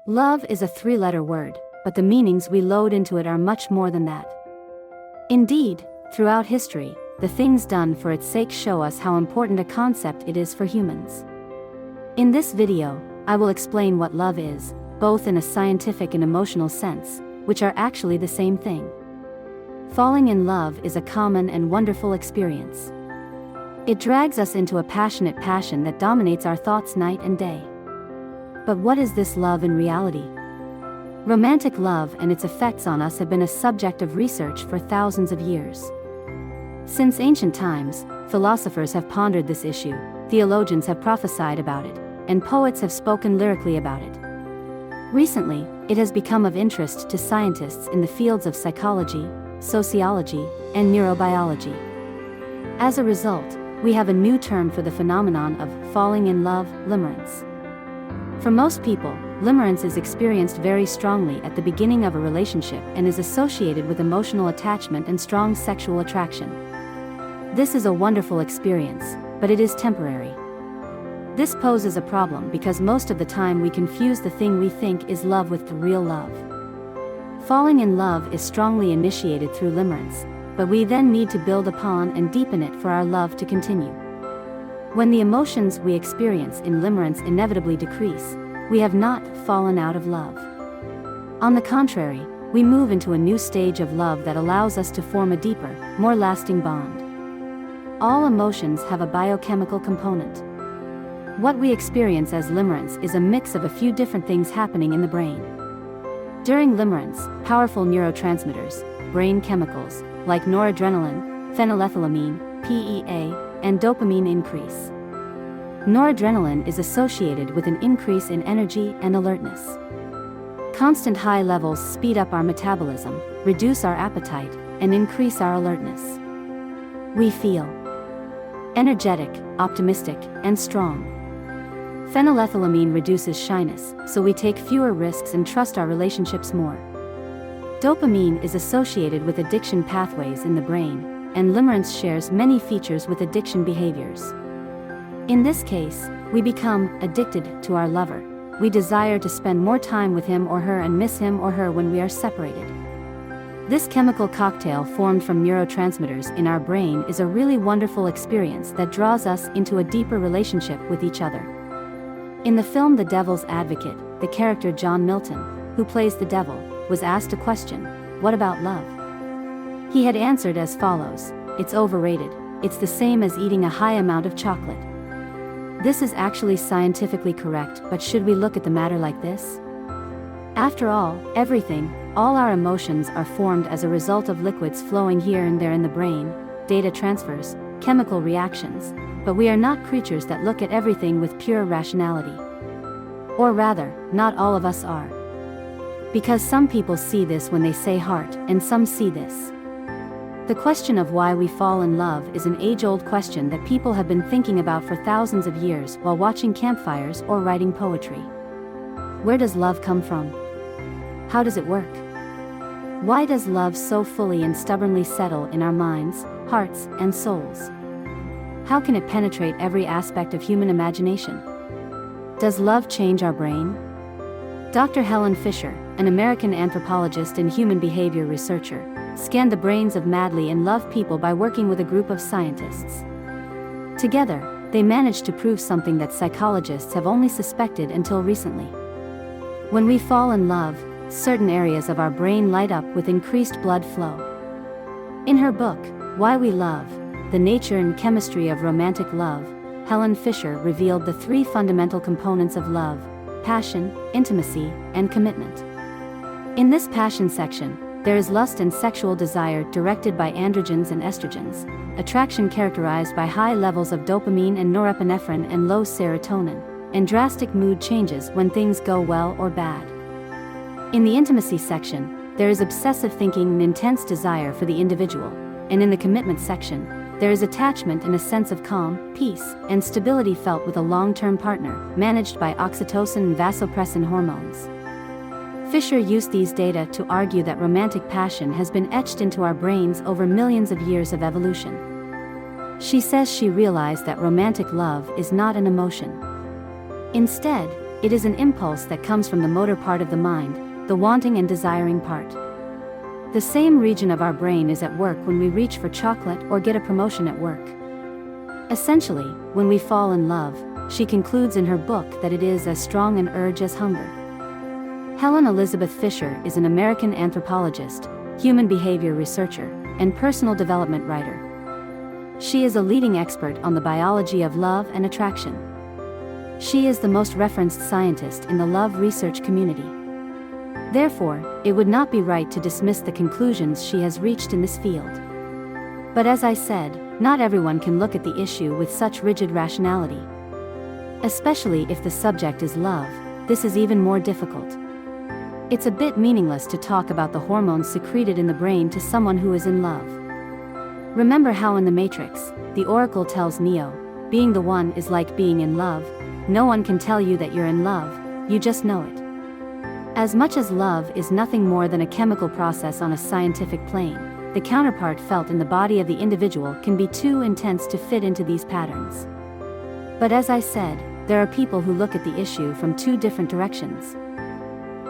Love is a three-letter word, but the meanings we load into it are much more than that. Indeed, throughout history, the things done for its sake show us how important a concept it is for humans. In this video, I will explain what love is, both in a scientific and emotional sense, which are actually the same thing. Falling in love is a common and wonderful experience. It drags us into a passionate passion that dominates our thoughts night and day. But what is this love in reality? Romantic love and its effects on us have been a subject of research for thousands of years. Since ancient times, philosophers have pondered this issue, theologians have prophesied about it, and poets have spoken lyrically about it. Recently, it has become of interest to scientists in the fields of psychology, sociology, and neurobiology. As a result, we have a new term for the phenomenon of falling in love, limerence. For most people, limerence is experienced very strongly at the beginning of a relationship and is associated with emotional attachment and strong sexual attraction. This is a wonderful experience, but it is temporary. This poses a problem because most of the time we confuse the thing we think is love with the real love. Falling in love is strongly initiated through limerence, but we then need to build upon and deepen it for our love to continue. When the emotions we experience in limerence inevitably decrease, we have not fallen out of love. On the contrary, we move into a new stage of love that allows us to form a deeper, more lasting bond. All emotions have a biochemical component. What we experience as limerence is a mix of a few different things happening in the brain. During limerence, powerful neurotransmitters, brain chemicals, like noradrenaline, phenylethylamine, PEA, and dopamine increase. Noradrenaline is associated with an increase in energy and alertness. Constant high levels speed up our metabolism, reduce our appetite, and increase our alertness. We feel energetic, optimistic, and strong. Phenylethylamine reduces shyness, so we take fewer risks and trust our relationships more. Dopamine is associated with addiction pathways in the brain, and limerence shares many features with addiction behaviors. In this case, we become addicted to our lover. We desire to spend more time with him or her and miss him or her when we are separated. This chemical cocktail formed from neurotransmitters in our brain is a really wonderful experience that draws us into a deeper relationship with each other. In the film The Devil's Advocate, the character John Milton, who plays the devil, was asked a question, "What about love?" He had answered as follows, "It's overrated, it's the same as eating a high amount of chocolate." This is actually scientifically correct, but should we look at the matter like this? After all, everything, all our emotions are formed as a result of liquids flowing here and there in the brain, data transfers, chemical reactions, but we are not creatures that look at everything with pure rationality. Or rather, not all of us are. Because some people see this when they say heart, and some see this. The question of why we fall in love is an age-old question that people have been thinking about for thousands of years while watching campfires or writing poetry. Where does love come from? How does it work? Why does love so fully and stubbornly settle in our minds, hearts, and souls? How can it penetrate every aspect of human imagination? Does love change our brain? Dr. Helen Fisher, an American anthropologist and human behavior researcher, scanned the brains of madly in love people by working with a group of scientists. Together, they managed to prove something that psychologists have only suspected until recently. When we fall in love, certain areas of our brain light up with increased blood flow. In her book, Why We Love, The Nature and Chemistry of Romantic Love, Helen Fisher revealed the three fundamental components of love: passion, intimacy, and commitment. In this passion section, there is lust and sexual desire directed by androgens and estrogens, attraction characterized by high levels of dopamine and norepinephrine and low serotonin, and drastic mood changes when things go well or bad. In the intimacy section, there is obsessive thinking and intense desire for the individual, and in the commitment section, there is attachment and a sense of calm, peace, and stability felt with a long-term partner, managed by oxytocin and vasopressin hormones. Fisher used these data to argue that romantic passion has been etched into our brains over millions of years of evolution. She says she realized that romantic love is not an emotion. Instead, It is an impulse that comes from the motor part of the mind, the wanting and desiring part. The same region of our brain is at work when we reach for chocolate or get a promotion at work. Essentially, when we fall in love, she concludes in her book that it is as strong an urge as hunger. Helen Elizabeth Fisher is an American anthropologist, human behavior researcher, and personal development writer. She is a leading expert on the biology of love and attraction. She is the most referenced scientist in the love research community. Therefore, it would not be right to dismiss the conclusions she has reached in this field. But as I said, not everyone can look at the issue with such rigid rationality. Especially if the subject is love, this is even more difficult. It's a bit meaningless to talk about the hormones secreted in the brain to someone who is in love. Remember how in The Matrix, the Oracle tells Neo, being the one is like being in love. No one can tell you that you're in love, you just know it. As much as love is nothing more than a chemical process on a scientific plane, the counterpart felt in the body of the individual can be too intense to fit into these patterns. But as I said, there are people who look at the issue from two different directions.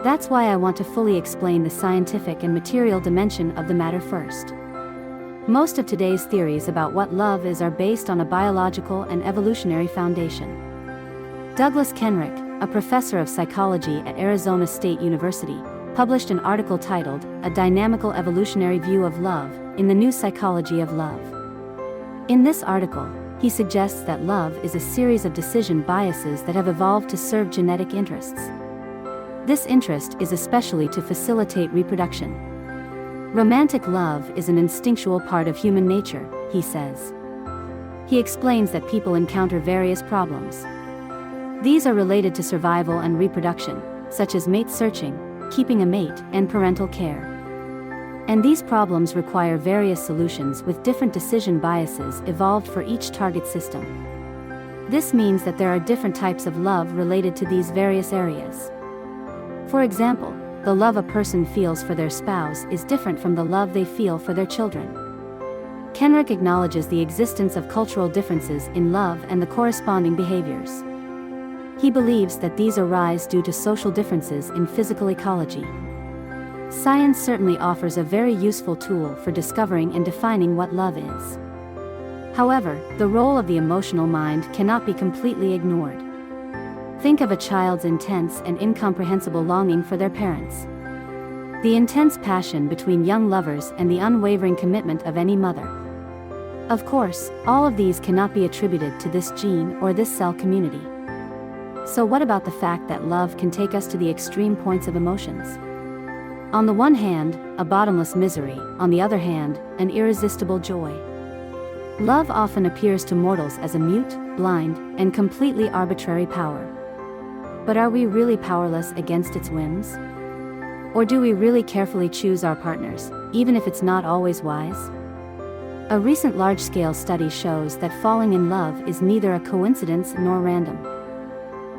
That's why I want to fully explain the scientific and material dimension of the matter first. Most of today's theories about what love is are based on a biological and evolutionary foundation. Douglas Kenrick, a professor of psychology at Arizona State University, published an article titled A Dynamical Evolutionary View of Love in the New Psychology of Love. In this article, he suggests that love is a series of decision biases that have evolved to serve genetic interests. This interest is especially to facilitate reproduction. Romantic love is an instinctual part of human nature, he says. He explains that people encounter various problems. These are related to survival and reproduction, such as mate searching, keeping a mate, and parental care. And these problems require various solutions with different decision biases evolved for each target system. This means that there are different types of love related to these various areas. For example, the love a person feels for their spouse is different from the love they feel for their children. Kenrick acknowledges the existence of cultural differences in love and the corresponding behaviors. He believes that these arise due to social differences in physical ecology. Science certainly offers a very useful tool for discovering and defining what love is. However, the role of the emotional mind cannot be completely ignored. Think of a child's intense and incomprehensible longing for their parents. The intense passion between young lovers and the unwavering commitment of any mother. Of course, all of these cannot be attributed to this gene or this cell community. So what about the fact that love can take us to the extreme points of emotions? On the one hand, a bottomless misery, on the other hand, an irresistible joy. Love often appears to mortals as a mute, blind, and completely arbitrary power. But are we really powerless against its whims? Or do we really carefully choose our partners, even if it's not always wise? A recent large-scale study shows that falling in love is neither a coincidence nor random.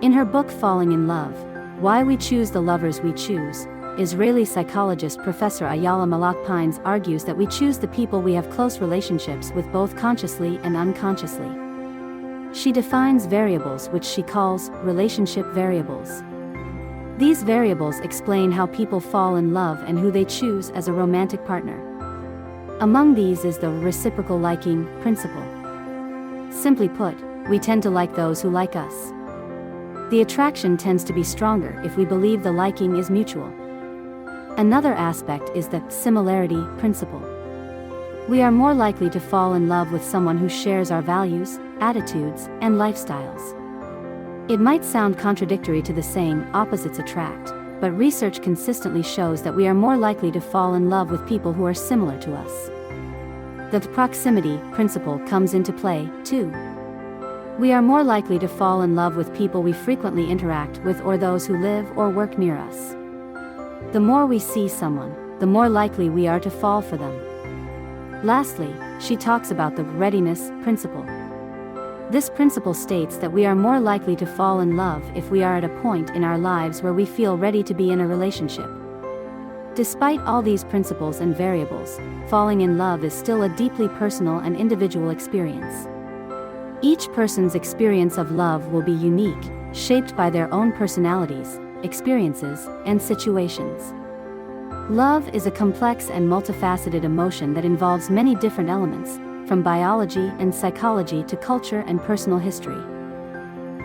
In her book Falling in Love, Why We Choose the Lovers We Choose, Israeli psychologist Professor Ayala Malak-Pines argues that we choose the people we have close relationships with both consciously and unconsciously. She defines variables which she calls relationship variables. These variables explain how people fall in love and who they choose as a romantic partner. Among these is the reciprocal liking principle. Simply put, we tend to like those who like us. The attraction tends to be stronger if we believe the liking is mutual. Another aspect is the similarity principle. We are more likely to fall in love with someone who shares our values, attitudes, and lifestyles. It might sound contradictory to the saying, opposites attract, but research consistently shows that we are more likely to fall in love with people who are similar to us. The proximity principle comes into play, too. We are more likely to fall in love with people we frequently interact with or those who live or work near us. The more we see someone, the more likely we are to fall for them. Lastly, she talks about the readiness principle. This principle states that we are more likely to fall in love if we are at a point in our lives where we feel ready to be in a relationship. Despite all these principles and variables, falling in love is still a deeply personal and individual experience. Each person's experience of love will be unique, shaped by their own personalities, experiences, and situations. Love is a complex and multifaceted emotion that involves many different elements, from biology and psychology to culture and personal history.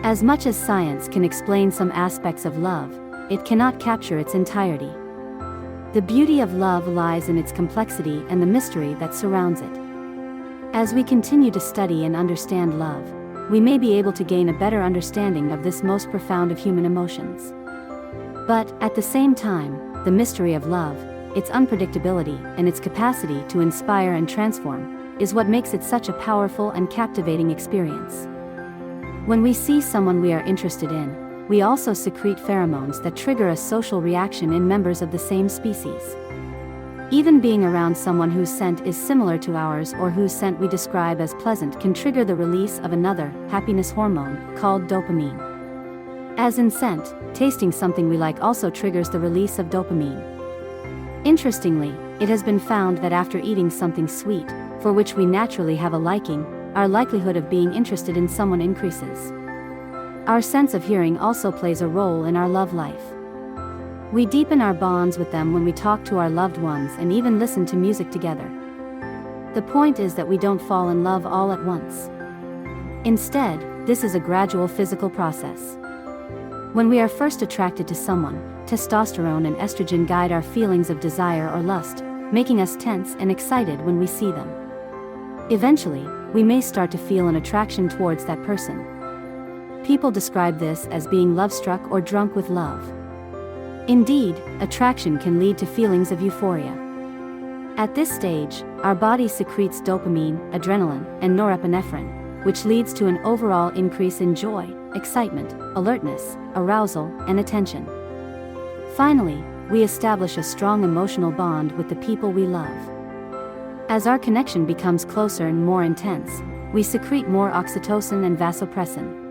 As much as science can explain some aspects of love, it cannot capture its entirety. The beauty of love lies in its complexity and the mystery that surrounds it. As we continue to study and understand love, we may be able to gain a better understanding of this most profound of human emotions. But, at the same time, the mystery of love, its unpredictability, and its capacity to inspire and transform, is what makes it such a powerful and captivating experience. When we see someone we are interested in, we also secrete pheromones that trigger a social reaction in members of the same species. Even being around someone whose scent is similar to ours or whose scent we describe as pleasant can trigger the release of another, happiness hormone, called dopamine. As in scent, tasting something we like also triggers the release of dopamine. Interestingly, it has been found that after eating something sweet, for which we naturally have a liking, our likelihood of being interested in someone increases. Our sense of hearing also plays a role in our love life. We deepen our bonds with them when we talk to our loved ones and even listen to music together. The point is that we don't fall in love all at once. Instead, this is a gradual physical process. When we are first attracted to someone, testosterone and estrogen guide our feelings of desire or lust, making us tense and excited when we see them. Eventually, we may start to feel an attraction towards that person. People describe this as being love-struck or drunk with love. Indeed, attraction can lead to feelings of euphoria. At this stage, our body secretes dopamine, adrenaline, and norepinephrine, which leads to an overall increase in joy, excitement, alertness, arousal, and attention. Finally, we establish a strong emotional bond with the people we love. As our connection becomes closer and more intense, we secrete more oxytocin and vasopressin.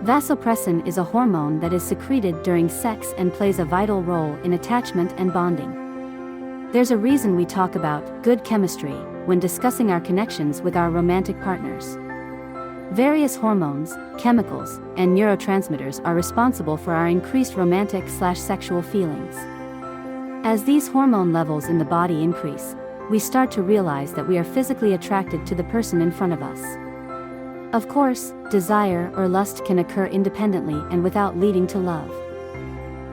Vasopressin is a hormone that is secreted during sex and plays a vital role in attachment and bonding. There's a reason we talk about good chemistry when discussing our connections with our romantic partners. Various hormones, chemicals, and neurotransmitters are responsible for our increased romantic/sexual feelings. As these hormone levels in the body increase, we start to realize that we are physically attracted to the person in front of us. Of course, desire or lust can occur independently and without leading to love.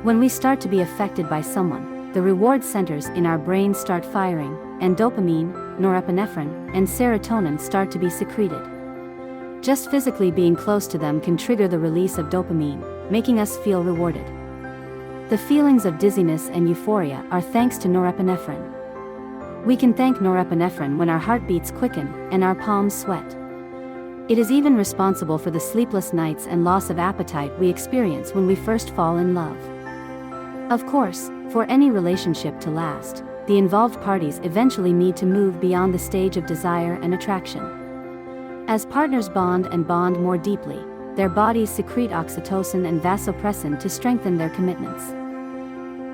When we start to be affected by someone, the reward centers in our brain start firing, and dopamine, norepinephrine, and serotonin start to be secreted. Just physically being close to them can trigger the release of dopamine, making us feel rewarded. The feelings of dizziness and euphoria are thanks to norepinephrine. We can thank norepinephrine when our heartbeats quicken and our palms sweat. It is even responsible for the sleepless nights and loss of appetite we experience when we first fall in love. Of course, for any relationship to last, the involved parties eventually need to move beyond the stage of desire and attraction. As partners bond and bond more deeply, their bodies secrete oxytocin and vasopressin to strengthen their commitments.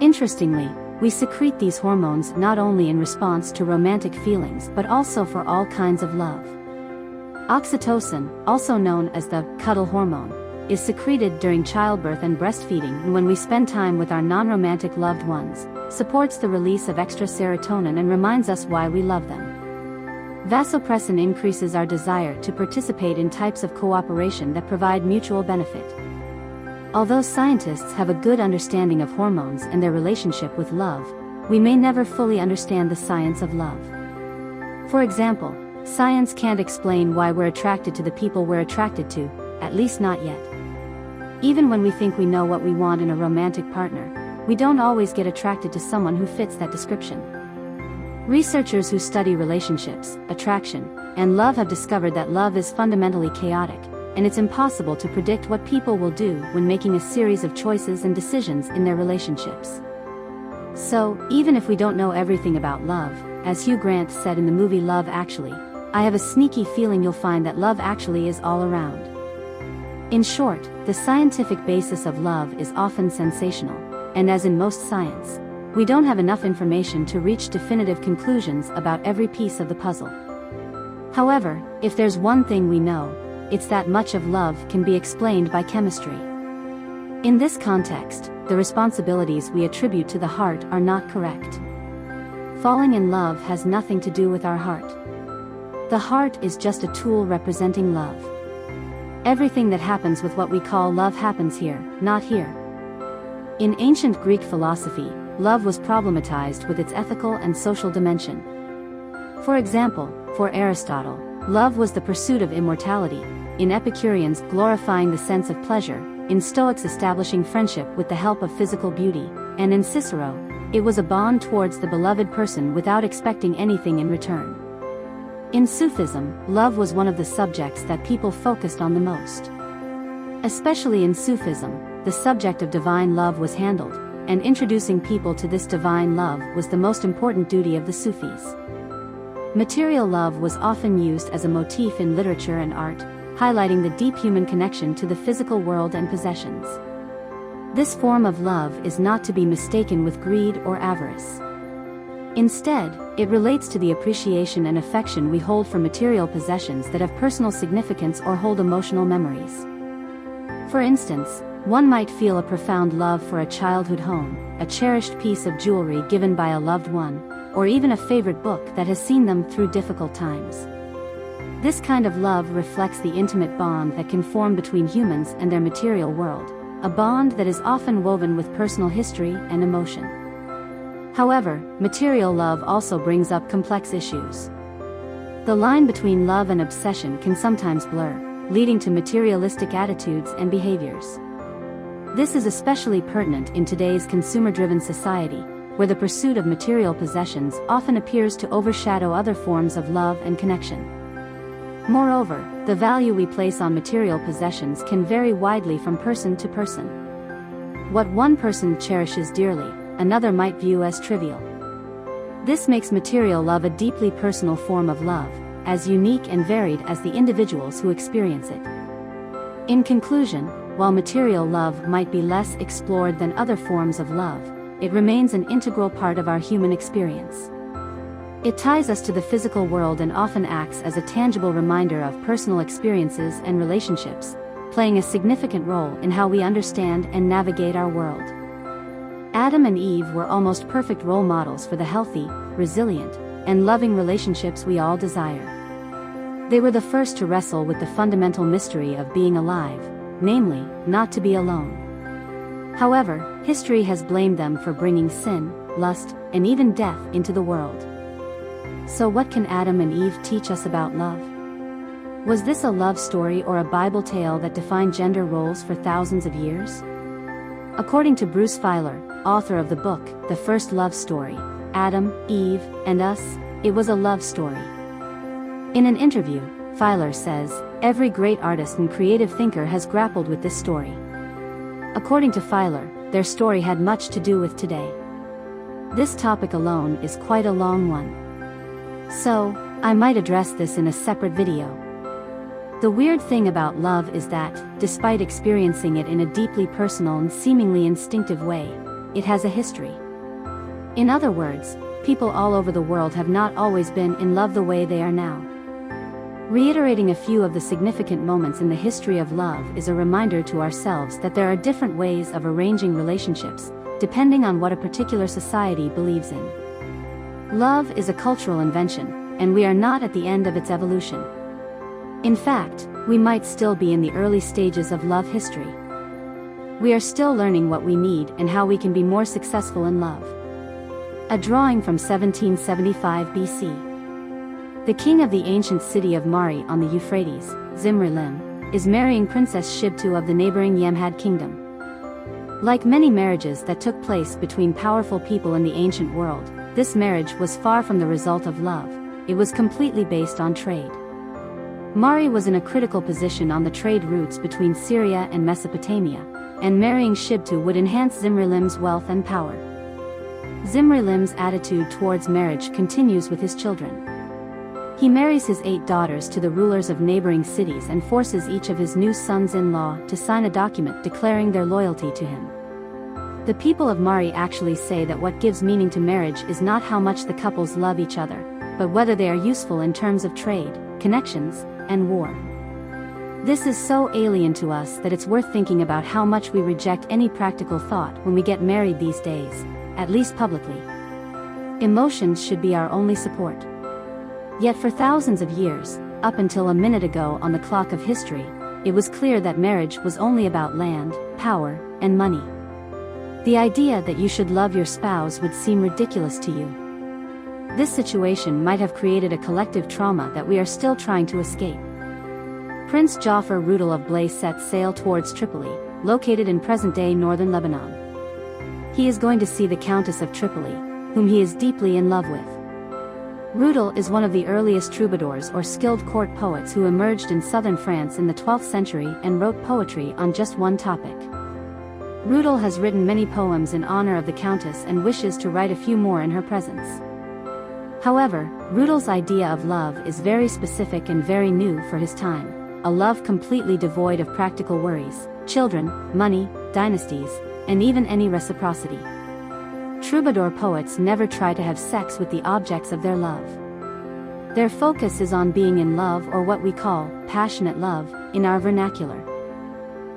Interestingly, we secrete these hormones not only in response to romantic feelings but also for all kinds of love. Oxytocin, also known as the cuddle hormone, is secreted during childbirth and breastfeeding, and when we spend time with our non-romantic loved ones, supports the release of extra serotonin and reminds us why we love them. Vasopressin increases our desire to participate in types of cooperation that provide mutual benefit. Although scientists have a good understanding of hormones and their relationship with love, we may never fully understand the science of love. For example, science can't explain why we're attracted to the people we're attracted to, at least not yet. Even when we think we know what we want in a romantic partner, we don't always get attracted to someone who fits that description. Researchers who study relationships, attraction, and love have discovered that love is fundamentally chaotic, and it's impossible to predict what people will do when making a series of choices and decisions in their relationships. So, even if we don't know everything about love, as Hugh Grant said in the movie Love Actually, I have a sneaky feeling you'll find that love actually is all around. In short, the scientific basis of love is often sensational, and as in most science, we don't have enough information to reach definitive conclusions about every piece of the puzzle. However, if there's one thing we know, it's that much of love can be explained by chemistry. In this context, the responsibilities we attribute to the heart are not correct. Falling in love has nothing to do with our heart. The heart is just a tool representing love. Everything that happens with what we call love happens here, not here. In ancient Greek philosophy, love was problematized with its ethical and social dimension. For example, for Aristotle, love was the pursuit of immortality, in Epicureans glorifying the sense of pleasure, in Stoics establishing friendship with the help of physical beauty, and in Cicero, it was a bond towards the beloved person without expecting anything in return. In Sufism, love was one of the subjects that people focused on the most. Especially in Sufism, the subject of divine love was handled, and introducing people to this divine love was the most important duty of the Sufis. Material love was often used as a motif in literature and art, highlighting the deep human connection to the physical world and possessions. This form of love is not to be mistaken with greed or avarice. Instead, it relates to the appreciation and affection we hold for material possessions that have personal significance or hold emotional memories. For instance, one might feel a profound love for a childhood home, a cherished piece of jewelry given by a loved one, or even a favorite book that has seen them through difficult times. This kind of love reflects the intimate bond that can form between humans and their material world, a bond that is often woven with personal history and emotion. However, material love also brings up complex issues. The line between love and obsession can sometimes blur, leading to materialistic attitudes and behaviors. This is especially pertinent in today's consumer-driven society, where the pursuit of material possessions often appears to overshadow other forms of love and connection. Moreover, the value we place on material possessions can vary widely from person to person. What one person cherishes dearly, another might view as trivial. This makes material love a deeply personal form of love, as unique and varied as the individuals who experience it. In conclusion, while material love might be less explored than other forms of love, it remains an integral part of our human experience. It ties us to the physical world and often acts as a tangible reminder of personal experiences and relationships, playing a significant role in how we understand and navigate our world. Adam and Eve were almost perfect role models for the healthy, resilient, and loving relationships we all desire. They were the first to wrestle with the fundamental mystery of being alive, namely, not to be alone. However, history has blamed them for bringing sin, lust, and even death into the world. So what can Adam and Eve teach us about love? Was this a love story or a Bible tale that defined gender roles for thousands of years? According to Bruce Feiler, author of the book, The First Love Story, Adam, Eve, and Us, it was a love story. In an interview, Feiler says, every great artist and creative thinker has grappled with this story. According to Feiler, their story had much to do with today. This topic alone is quite a long one. So, I might address this in a separate video. The weird thing about love is that, despite experiencing it in a deeply personal and seemingly instinctive way, it has a history. In other words, people all over the world have not always been in love the way they are now. Reiterating a few of the significant moments in the history of love is a reminder to ourselves that there are different ways of arranging relationships, depending on what a particular society believes in. Love is a cultural invention, and we are not at the end of its evolution. In fact, we might still be in the early stages of love history. We are still learning what we need and how we can be more successful in love. A drawing from 1775 BC. The king of the ancient city of Mari on the Euphrates, Zimri-Lim, is marrying Princess Shibtu of the neighboring Yamhad kingdom. Like many marriages that took place between powerful people in the ancient world, this marriage was far from the result of love, it was completely based on trade. Mari was in a critical position on the trade routes between Syria and Mesopotamia, and marrying Shibtu would enhance Zimri-Lim's wealth and power. Zimri-Lim's attitude towards marriage continues with his children. He marries his 8 daughters to the rulers of neighboring cities and forces each of his new sons-in-law to sign a document declaring their loyalty to him. The people of Mari actually say that what gives meaning to marriage is not how much the couples love each other, but whether they are useful in terms of trade, connections, and war. This is so alien to us that it's worth thinking about how much we reject any practical thought when we get married these days, at least publicly. Emotions should be our only support. Yet for thousands of years, up until a minute ago on the clock of history, it was clear that marriage was only about land, power, and money. The idea that you should love your spouse would seem ridiculous to you. This situation might have created a collective trauma that we are still trying to escape. Prince Jafar Rudel of Blaise sets sail towards Tripoli, located in present-day northern Lebanon. He is going to see the Countess of Tripoli, whom he is deeply in love with. Rudel is one of the earliest troubadours or skilled court poets who emerged in southern France in the 12th century and wrote poetry on just one topic. Rudel has written many poems in honor of the Countess and wishes to write a few more in her presence. However, Rudel's idea of love is very specific and very new for his time, a love completely devoid of practical worries, children, money, dynasties, and even any reciprocity. Troubadour poets never try to have sex with the objects of their love. Their focus is on being in love, or what we call passionate love in our vernacular.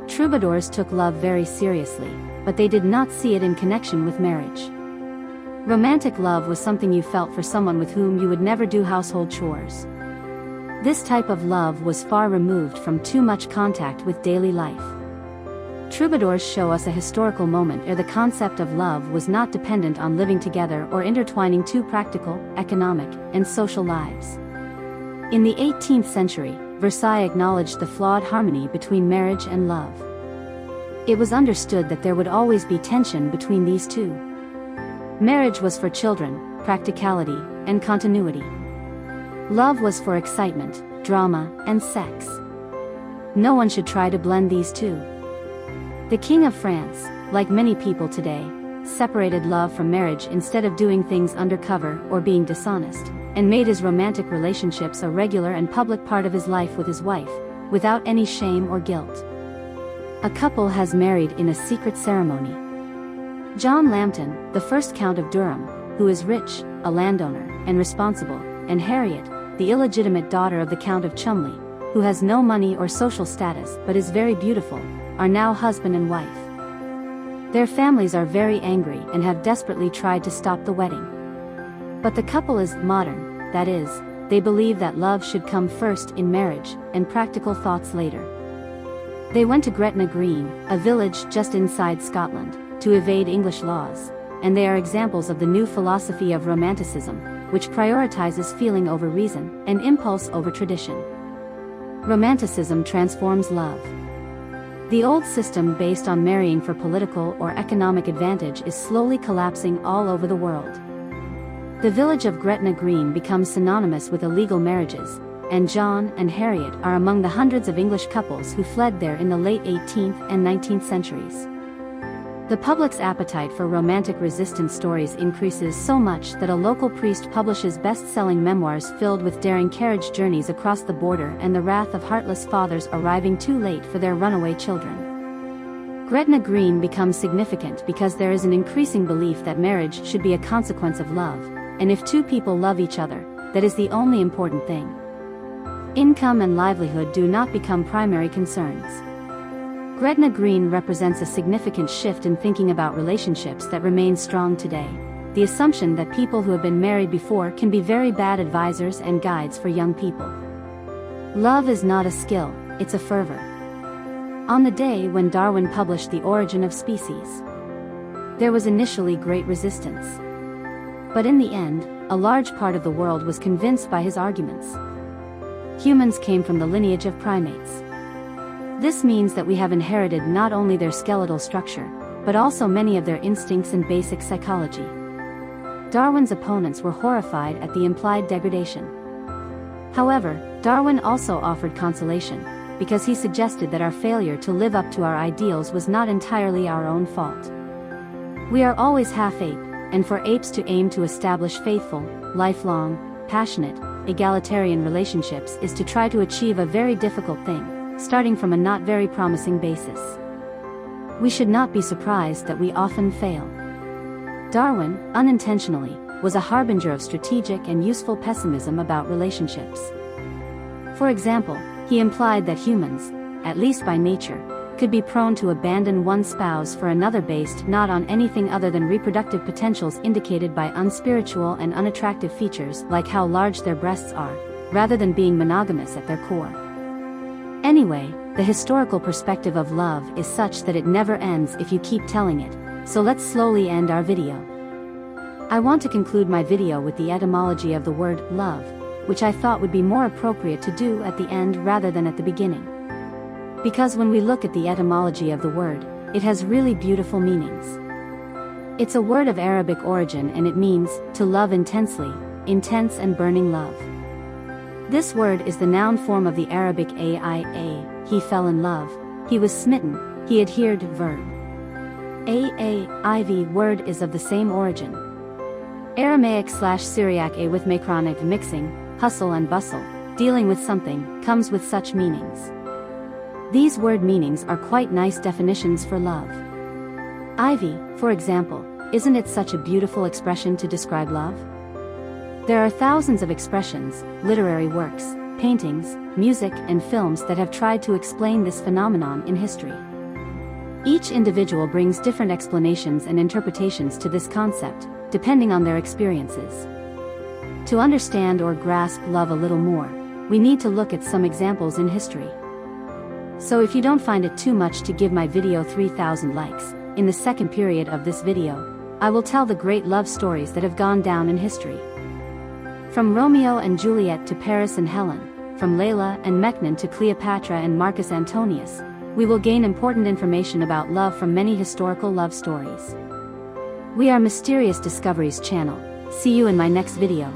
Troubadours took love very seriously, but they did not see it in connection with marriage. Romantic love was something you felt for someone with whom you would never do household chores. This type of love was far removed from too much contact with daily life. Troubadours show us a historical moment where the concept of love was not dependent on living together or intertwining two practical, economic, and social lives. In the 18th century, Versailles acknowledged the flawed harmony between marriage and love. It was understood that there would always be tension between these two. Marriage was for children, practicality, and continuity. Love was for excitement, drama, and sex. No one should try to blend these two. The King of France, like many people today, separated love from marriage instead of doing things undercover or being dishonest, and made his romantic relationships a regular and public part of his life with his wife, without any shame or guilt. A couple has married in a secret ceremony. John Lambton, the first Count of Durham, who is rich, a landowner, and responsible, and Harriet, the illegitimate daughter of the Count of Cholmondeley, who has no money or social status but is very beautiful, are now husband and wife. Their families are very angry and have desperately tried to stop the wedding. But the couple is modern, that is, they believe that love should come first in marriage, and practical thoughts later. They went to Gretna Green, a village just inside Scotland, to evade English laws, and they are examples of the new philosophy of Romanticism, which prioritizes feeling over reason and impulse over tradition. Romanticism transforms love. The old system based on marrying for political or economic advantage is slowly collapsing all over the world. The village of Gretna Green becomes synonymous with illegal marriages, and John and Harriet are among the hundreds of English couples who fled there in the late 18th and 19th centuries. The public's appetite for romantic resistance stories increases so much that a local priest publishes best-selling memoirs filled with daring carriage journeys across the border and the wrath of heartless fathers arriving too late for their runaway children. Gretna Green becomes significant because there is an increasing belief that marriage should be a consequence of love, and if two people love each other, that is the only important thing. Income and livelihood do not become primary concerns. Gretna Green represents a significant shift in thinking about relationships that remains strong today, the assumption that people who have been married before can be very bad advisors and guides for young people. Love is not a skill, it's a fervor. On the day when Darwin published The Origin of Species, there was initially great resistance. But in the end, a large part of the world was convinced by his arguments. Humans came from the lineage of primates. This means that we have inherited not only their skeletal structure, but also many of their instincts and basic psychology. Darwin's opponents were horrified at the implied degradation. However, Darwin also offered consolation, because he suggested that our failure to live up to our ideals was not entirely our own fault. We are always half ape, and for apes to aim to establish faithful, lifelong, passionate, egalitarian relationships is to try to achieve a very difficult thing, starting from a not very promising basis. We should not be surprised that we often fail. Darwin, unintentionally, was a harbinger of strategic and useful pessimism about relationships. For example, He implied that humans, at least by nature, could be prone to abandon one spouse for another based not on anything other than reproductive potentials indicated by unspiritual and unattractive features like how large their breasts are, rather than being monogamous at their core. Anyway, the historical perspective of love is such that it never ends if you keep telling it, so let's slowly end our video. I want to conclude my video with the etymology of the word love, which I thought would be more appropriate to do at the end rather than at the beginning. Because when we look at the etymology of the word, it has really beautiful meanings. It's a word of Arabic origin and it means to love intensely, intense and burning love. This word is the noun form of the Arabic aia, he fell in love, he was smitten, he adhered verb. Iv word is of the same origin. Aramaic/Syriac a with macronic mixing, hustle and bustle, dealing with something, comes with such meanings. These word meanings are quite nice definitions for love. Ivy, for example, isn't it such a beautiful expression to describe love? There are thousands of expressions, literary works, paintings, music and films that have tried to explain this phenomenon in history. Each individual brings different explanations and interpretations to this concept, depending on their experiences. To understand or grasp love a little more, we need to look at some examples in history. So if you don't find it too much to give my video 3,000 likes, in the second period of this video, I will tell the great love stories that have gone down in history. From Romeo and Juliet to Paris and Helen, from Layla and Mecnon to Cleopatra and Marcus Antonius, we will gain important information about love from many historical love stories. We are Mysterious Discoveries channel. See you in my next video.